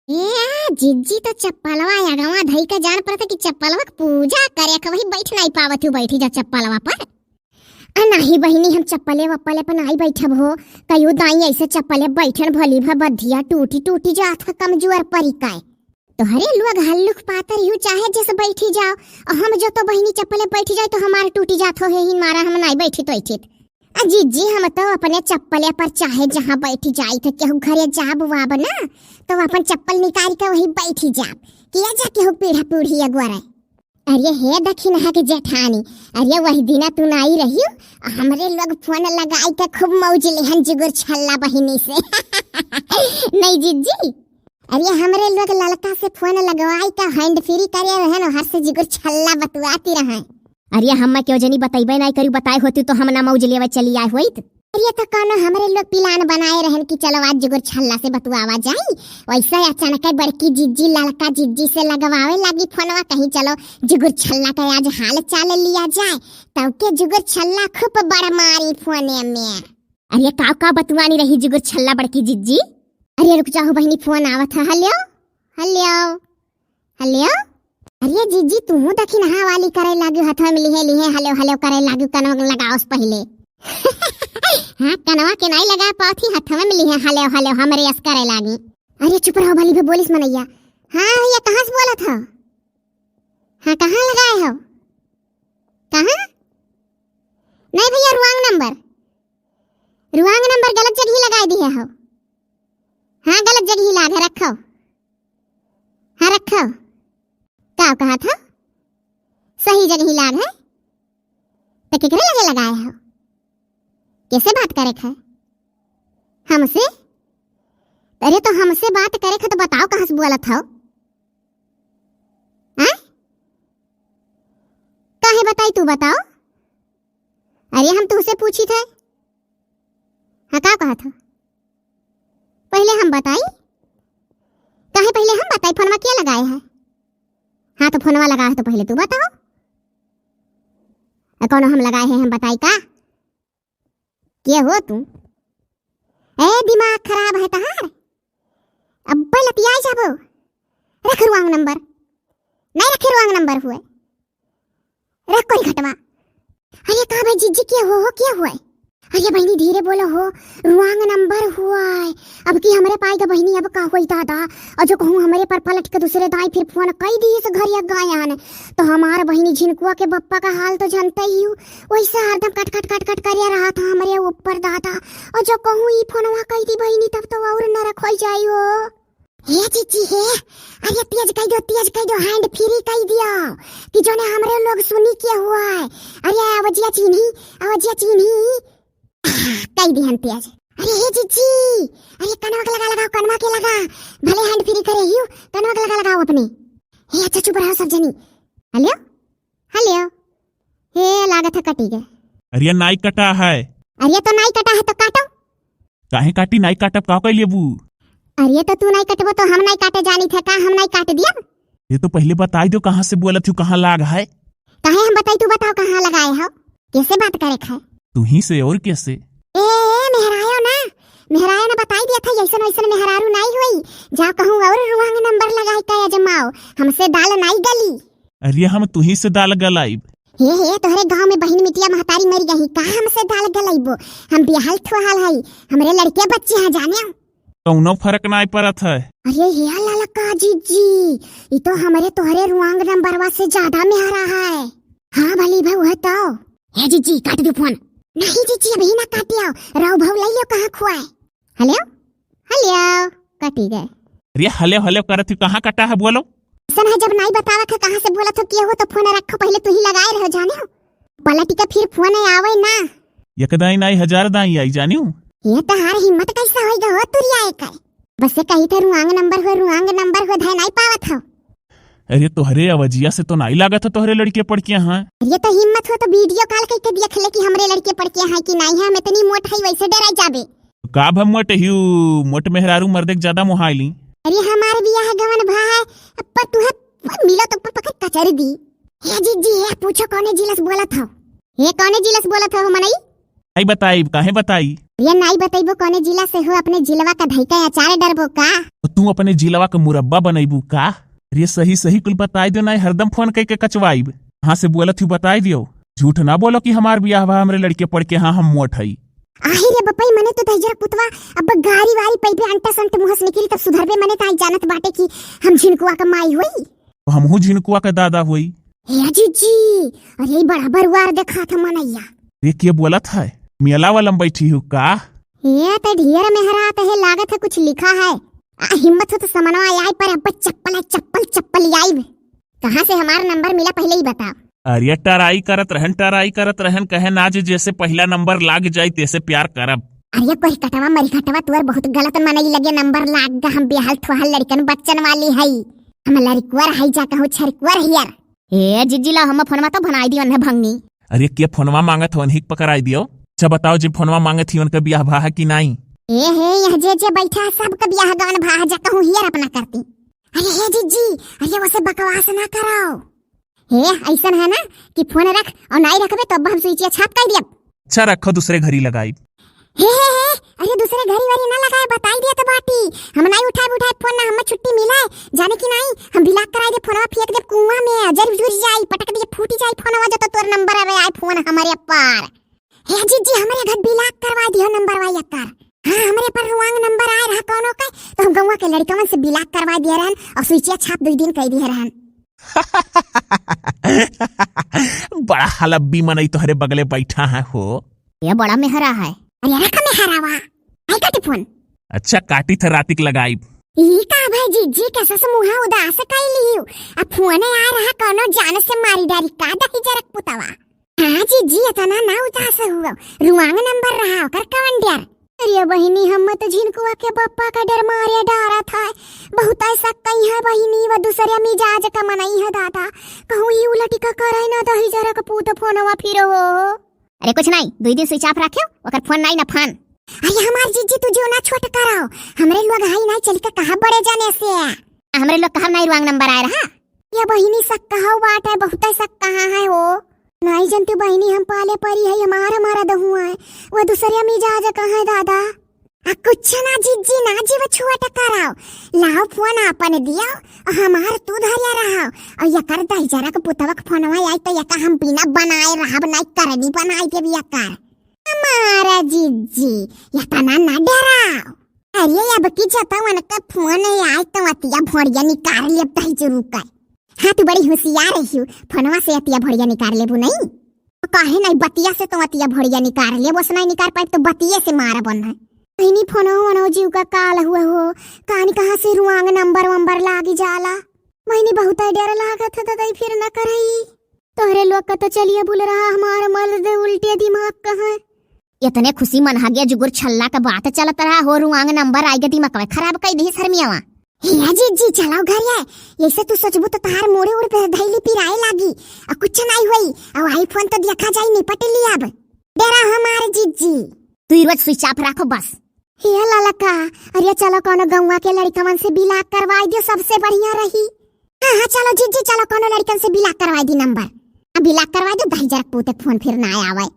जिज्जी तो चप्पलवा यगवा धई का जान पड़ता कि चप्पलवा की पूजा करे के वही बैठ नहीं पावत हूँ बैठी जा चप्पलवा पर नहीं बहिनी हम चप्पले वप्पले पर नहीं बैठब हो कयो दाई ऐसे चप्पले बैठन भली बधिया टूटी टूटी जात है कमजोर परी काय तो हरे लोग हल्लुक पातर यूं चाहे जैसे बैठी जाओ और हम जो तो बहिनी चप्पले बैठी जाए तो हमारे टूटी जात हो ही मारा हम नहीं बैठी तो जीजी हम तो अपने चप्पले पर चाहे जहाँ बैठी जाई तो केहू घरे जाब वाब ना तो अपन चप्पल निकाल के वही बैठी जाब किया जा केहू पीढ़ा पीढ़ी अगुआरे अरे हे दक्षिण के जेठानी अरे वही दिना तू नहीं रही हमरे लोग फोन लगाई के खूब मौज लेहन जुगुर छल्ला बहिनी से नहीं जीजी अरे हमरे लोग लड़का से फोन लगवाई का हैंड फ्री करे रहन हर से जुगुर छल्ला बतवाती रहे अरे हम क्यों जनी बताइबे नहीं करी बताए होती तो हम ना मौज लेवे चली आए होइत अरे तो कौनो हमरे लोग प्लान बनाए रहन कि चलो आज जुगुर छल्ला से बतवावा जाई वैसे अचानक बड़की जिज्जी लड़का जिज्जी से लगवावे लगी फोनवा कहीं चलो जुगुर छल्ला का आज हाल चाल लिया जाए तब के जुगुर छल्ला खूब बड़ मारी फोने में अरे का बतवानी रही जुगुर छल्ला बड़की जिज्जी अरे रुक जाओ बहनी फोन आवत है हेलो हेलो हेलो अरे जीजी तू दखिन हाँ वाली करे लागू हथवा में लिहे लिहे हेलो हेलो करे लागू कनवा लगाओस पहले हाँ कनवा के नहीं लगा पाथी हथवा में लिहे हेलो हेलो हमरे यस करे लागी अरे चुप रहो भली भी बोलिस मनैया हाँ भैया कहाँ से बोला था हाँ कहाँ लगाए हो कहाँ नहीं भैया रुआंग नंबर गलत जगह लगा दिए हो हाँ गलत जगह लाग रखो हाँ रखो क्या कहा था सही जगह लाग है तो किकरे लगे लगाए हो कैसे बात करे थे हमसे अरे तो हमसे बात करे थे तो बताओ कहाँ से बोला था काहे बताई तू बताओ अरे हम तुझसे पूछी थे हाँ क्या कहा था पहले हम बताई काहे पहले हम बताई फोनवा क्या लगाए है हाँ तो फोनवा लगा है तो पहले तू बताओ कौन हम लगाए हैं हम बताई का क्या हो तू ए दिमाग खराब है तहार अब लतियाई जाबो रख रुआंग नंबर नहीं रखे रुआंग नंबर हुए रख कोई घटवा अरे का भाई जीजी क्या क्या हुआ अरे बहनी धीरे बोलो हो रुआंग नंबर हुआ है अब की हमरे पाई का बहनी अब का होई दादा और जो कहूँ हमरे पर पलट के दूसरे दाई फिर फोन कई दिए से घर गायन तो हमारा बहनी झिनकुआ के बप्पा का हाल तो जानते ही हूँ वैसे हरदम कट कट कट कट कर रहा था हमरे ऊपर दादा और जो कहूँ ई फोनवा कई दी बहनी तब तो और न रखोई जाई हो हे जीजी हे अरे तेज कह दो हैंड फ्री कह दियो कि जो ने हमरे लोग सुनी क्या हुआ है अरे आवाजिया चीनी कई दी हम तेज अरे हे जीजी अरे कनवा के लगाओ कनवा के लगा भले हैंड फ्री करे हियो कनवा के लगाओ अपने हे अच्छा चुप रहो सब जनी हेलो हेलो हे लागत है कटी गए अरे नाई कटा है अरे तो नाई कटा है तो काटो काहे काटी नाई काटब का लेबू अरे तो तू नहीं कटबो तो हम नहीं काटे जानी थे का हम नहीं काट दिया ये तो पहले बताई दो कहाँ से बोला थी कहाँ लाग है काहे हम बताई तू बताओ कहाँ लगाए हो कैसे बात करे है तू ही से और कैसे ए मेहरायो ना बताई दिया था ऐसा वैसा मेहरारू नहीं हुई जा कहूँ और रुआंग नंबर लगाई का जमाओ हमसे दाल नहीं गली अरे हम तू ही से दाल गलाई हे तोहरे गांव में बहन मिटिया महतारी मर गई का हमसे दाल गलाइबो हम बिहाल थोहाल है हमरे लड़के बच्चे हैं जाने कौनो फर्क नहीं पड़त है अरे हे ललका जीजी ये तो हमारे तोहरे रुआंग नंबरवा से ज्यादा मेहरा है हाँ भली भाऊ है तो हे जीजी काट दो फोन नहीं जीजी अभी ना काटियो राव भाव ले लो कहाँ खुआए हेलो हेलो कटी गए अरे हेलो हेलो करत थी कहाँ कटा है बोलो सन है जब नहीं बतावा था कहाँ से बोला था किया हो तो फोन रखो पहले तू ही लगाए रहो जाने पलटी का फिर फोन आवे ना एक दाई नहीं 1000 दाई आई जानियो ये तो हार हिम्मत कैसा होएगा हो तुरिया कर बस कही थे रुआंग नंबर हो धै नहीं पावत हो अरे तोहरे अवजिया से तो नहीं लागत है तोहरे लड़के पड़किया हैं ये तो हिम्मत हो तो वीडियो कॉल करके देख ले कि हमरे लड़के पड़किया हैं कि नहीं है हम इतनी मोट है वैसे डराई जाबे का भम मोट हिउ मोट मेहरारू मर्दे ज्यादा मोहाइली अरे हमारे बियाह गवन भाई पर तू मिलो तो पकड़ कचर दी हे जीजी हे पूछो कौन जिलस बोला था ये कौन जिलस बोला था मनई नहीं बताई काहे बताई? ये नहीं बताइबो कौने जिला से हो, अपने जिलवा का धइका अचार डरबो का? तो तू अपने जिलवा का मुरब्बा बनैबू का? ये सही सही कुल बताई दो, नहीं हरदम फोन करके कचवाइब। हाँ से बोलत हूँ बताई दियो, झूठ ना बोलो कि हमार बियाह बा हमरे लड़के पढ़ के हाँ हम मोट हई। आही रे बपई मने तो दहजर पुतवा अब गाड़ी वारी पई पे अंटा संट मुंह से निकली तब सुधरबे मने ताई जानत बाटे कि हम झिनकुआ का माई होई। तो हमहू झिनकुआ का दादा हुई। हे जीजी, अरे बड़ा बरुआर देखा था मनैया। ये के बोलत है? मेला वाला बैठी हूँ का? ये तो ढेर मेहरात है, लागत है कुछ लिखा है। हिम्मत हो तो समनवा आई पर अब चप्पल चप्पल चप्पल आई। कहाँ से हमारा नंबर मिला पहले ही बताओ। अरे टराई करत रहन कहे ना जैसे पहला नंबर लाग जाये तैसे प्यार करब। अरे कोई कटवा मरी कटवा तुअर बहुत गलत मनई लगे, नंबर लाग गा हम बेहाल थुहाल लड़कन बच्चन वाली हई, हम लड़कुआ रही जा कहूँ छरकुआ हियर। ए जिज्जी ला हम फोनवा तो बनाई दियो न भंगनी। अरे के फोनवा मांगत हो हिक पकड़ाई दियो। अच्छा बताओ जी फोनवा मांगत थी उनका ब्याह भाह की नहीं? ए हे यह जे बैठा सबका ब्याह गान भाह जा कहूँ हियर अपना करती। अरे हे जिज्जी, अरे वैसे बकवास ना कराओ। हे ऐसा है ना कि फोन रख और नहीं रखबे तो हम स्विच छाप कर दिया। अच्छा रखो दूसरे घड़ी लगाई। हे अरे दूसरे घड़ी वाली ना लगाए, बताई दिया तो बाटी हम नहीं उठाए फोन ना, हमें छुट्टी मिला है जाने की नहीं, हम बिलाक कराई दे फोनवा फेंक दे कुआं में, जरूर जुड़ जाई पटक दे फूटी जाई फोनवा जो तो तोर नंबर आवे आई फोन हमारे पार। हे जीजी हमारे घर बिलाक करवा दियो नंबर वाई कर। हाँ हमारे पर रुआंग नंबर आए रहा कौनो का, तो हम गौवा के लड़कवन से बिलाक करवा दिए रहन और स्विच छाप 2 दिन कह दिए रहन। बड़ा हलब्बी मनई तोहरे बगले बैठा है हो। ये बड़ा मेहरा है। अरे रखा मेहरावा आई काटी फोन। अच्छा काटी थ रातिक लगाई। ई का भाई जीजी कैसा से मुहा उदास काई लियो, अब फोन आ रहा कौनो जान से मारी डारी का दही जरक पुतवा। हाँ जीजी इतना ना उदास हुआ, रुआंग नंबर रहा कर कवन डर। अरे बहिनी हम तो झिनकुआ के पप्पा का डर मारे डारा था, बहुत ऐसा कहीं है बहिनी व दूसरे मिजाज का मनई है दादा, कहूँ ही उलटी का करे ना दही जरा का पूत फोनवा फिर हो। अरे कुछ नहीं 2 दिन स्विच ऑफ रखियो ओकर फोन नहीं ना फोन। अरे हमार जीजी तू जो ना छोट कराओ, हमरे लोग हाई नहीं चल के कहां बड़े जाने से, हमरे लोग कहां नहीं रंग नंबर आए रहा। ये बहिनी सब कहां बात है, बहुत ऐसा कहां है हो नहीं जानती बहिनी, हम पाले परी है हमारा दहुआ है वो दूसरे मिजाज कहां है दादा। कुछ ना जीजी ना जीव छुआ टकराओ, लाओ फोन अपन दियो और हमार तू धरिया रहा और ये कर दही जरा के पुतवा के फोनवा आई तो यका हम बिना बनाए रहब नहीं करनी बनाई के बिया कर हमारा जीजी यतना ना डराओ। अरे अब की जता मन का फोन आई तो अतिया भड़िया निकाल ले दही जरूर कर। हाँ तू बड़ी होशियार रही हो, फोनवा से अतिया भड़िया निकाल लेबू नहीं, काहे नहीं बतिया से तो अतिया भड़िया निकाल ले, बस नहीं निकाल पाए तो बतिये से मारा बन है। नहीं फोनो जीव का काल हुआ हो, कहानी कहाँ से रुआंग नंबर लागी जाला, मैंने बहुत डर लागत था दादा फिर न करई। तोहरे लोग का तो चलिए बोल रहा हमारा मर्द उल्टे दिमाग कहाँ। इतने खुशी मन हा गया जुगुर छल्ला का बात चलत रहा हो, रुआंग नंबर आएगा दिमाग में खराब कई दी शर्मियावा। हिया जी चलाओ घर है, ऐसे तू सोचबू तो तार मोड़े उड़ धैली पिराए लागी और कुछ नहीं हुई और आईफोन तो देखा जाई निपट लिया। अब डरा हमारे जीजी तू रोज स्विच ऑफ रखो बस। हिया लालका अरे चलो कोनो गौवा के लड़कवन से बिलाक करवाई दियो सबसे बढ़िया रही। हाँ चलो जीजी चलो कोनो लड़कन से बिलाक करवाई दी नंबर, बिलाक करवाई दो दही जरा पूते फोन फिर ना आवे।